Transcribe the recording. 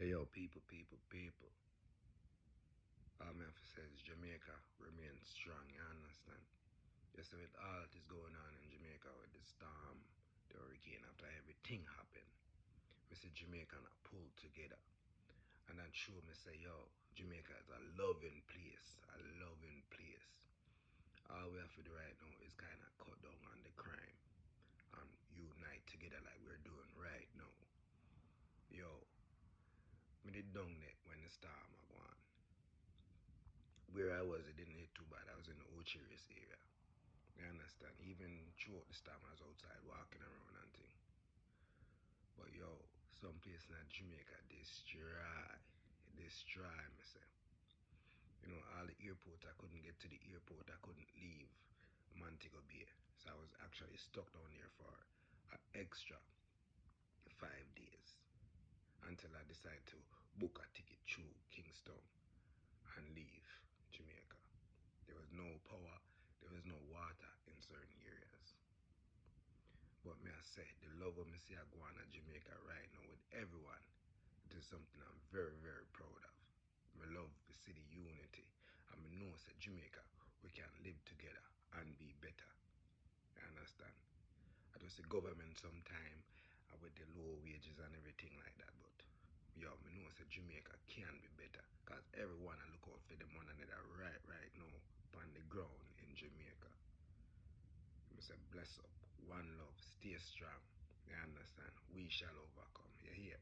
Hey yo, people. All I have to say is Jamaica remains strong, you understand? Just with all that is going on in Jamaica with the storm, the hurricane, after everything happened, we see Jamaica not pulled together. And that show me say, yo, Jamaica is a loving place, a loving place. All we have to do right now is kind of cut down on the crime and unite together like we're doing right now. Yo, me did down there when the storm are gone. Where I was, it didn't hit too bad. I was in the Ochiris area. You understand? Even throughout this time, I was outside walking around and thing. But yo, some place in Jamaica destroy me say. You know, all the airport, I couldn't get to the airport. I couldn't leave Montego Bay. So I was actually stuck down there for an extra 5 days until I decided to book a ticket through Kingston and leave Jamaica. There was no power, there was no water in certain areas. But me I say, the love of me see I go on at Jamaica right now with everyone, it is something I'm very, very proud of. I love the city unity. And I know that Jamaica, we can live together and be better. You understand? I just the government sometime with the low wages and everything like that, but yo, I know that Jamaica can be better. Cause everyone I look out for them one another right now on the ground in Jamaica. I say bless up, one love, stay strong. You understand? We shall overcome. You hear?